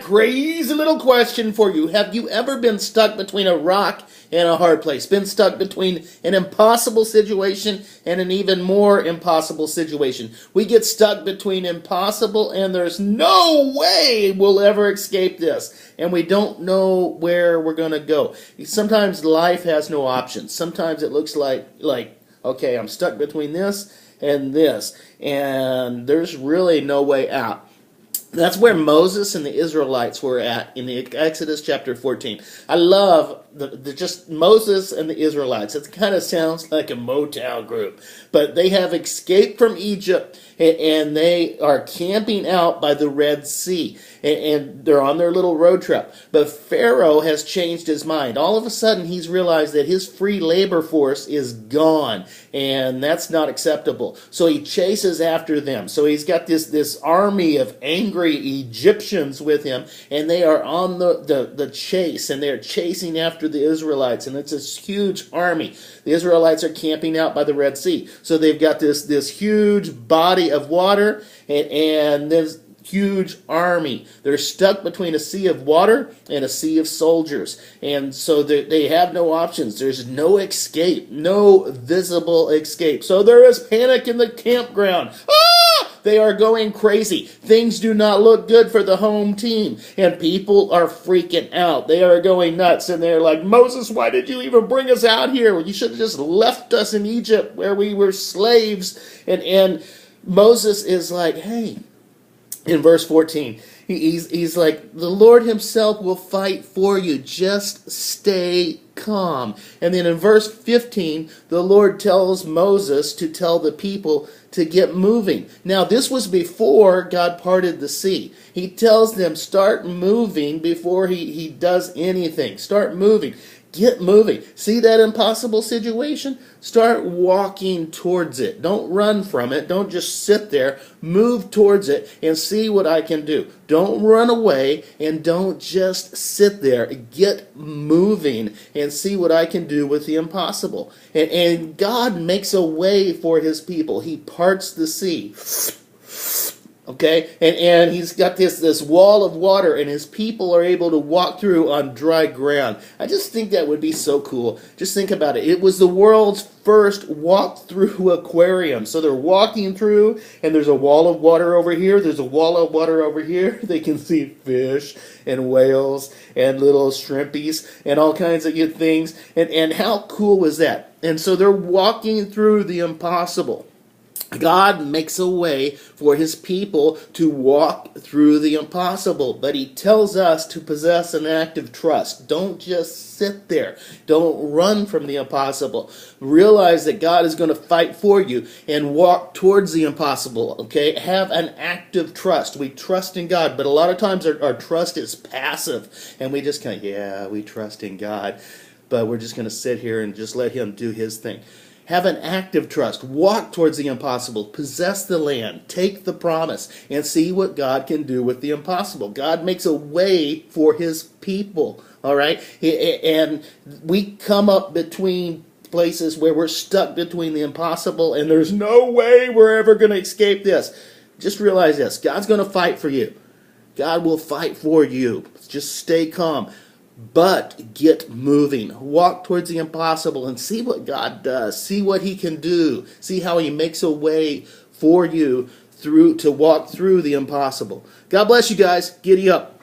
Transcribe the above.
crazy little question for you. Have you ever been stuck between a rock and a hard place? Been stuck between an impossible situation and an even more impossible situation? We get stuck between impossible and there's no way we'll ever escape this. And we don't know where we're going to go. Sometimes life has no options. Sometimes it looks like, okay, I'm stuck between this and this. And there's really no way out. That's where Moses and the Israelites were at in the Exodus chapter 14. I love just Moses and the Israelites. It kind of sounds like a Motown group. But they have escaped from Egypt and they are camping out by the Red Sea. And they're on their little road trip. But Pharaoh has changed his mind. All of a sudden, he's realized that his free labor force is gone. And that's not acceptable. So he chases after them. So he's got this army of angry Egyptians with him. And they are on the chase. And they're chasing after the Israelites. And it's this huge army. The Israelites are camping out by the Red Sea. So they've got this huge body of water. And there's huge army. They're stuck between a sea of water and a sea of soldiers. And so they have no options. There's no escape, no visible escape. So there is panic in the campground. They are going crazy. Things do not look good for the home team. And people are freaking out. They are going nuts. And they're like, Moses, why did you even bring us out here? You should have just left us in Egypt where we were slaves. And Moses is like, hey, in verse 14, he's like, the Lord himself will fight for you. Just stay calm. And then in verse 15, the Lord tells Moses to tell the people to get moving. Now, this was before God parted the sea. He tells them, start moving before he does anything. Start moving. Get moving. See that impossible situation? Start walking towards it. Don't run from it. Don't just sit there. Move towards it and see what I can do. Don't run away and don't just sit there. Get moving and see what I can do with the impossible. And God makes a way for his people. He parts the sea. Okay, and he's got this wall of water, and his people are able to walk through on dry ground. I just think that would be so cool. Just think about it. It was the world's first walk-through aquarium. So they're walking through, and there's a wall of water over here. There's a wall of water over here. They can see fish and whales and little shrimpies and all kinds of good things. And how cool was that? And so they're walking through the impossible. God makes a way for his people to walk through the impossible, but he tells us to possess an act of trust. Don't just sit there. Don't run from the impossible. Realize that God is going to fight for you and walk towards the impossible, okay? Have an act of trust. We trust in God, but a lot of times our trust is passive, and we just kind of, we trust in God, but we're just going to sit here and just let him do his thing. Have an active trust. Walk towards the impossible. Possess the land. Take the promise. And see what God can do with the impossible. God makes a way for his people. All right? And we come up between places where we're stuck between the impossible and there's no way we're ever going to escape this. Just realize this. God's going to fight for you. God will fight for you. Just stay calm. But get moving. Walk towards the impossible and see what God does. See what he can do. See how he makes a way for you to walk through the impossible. God bless you guys. Giddy up.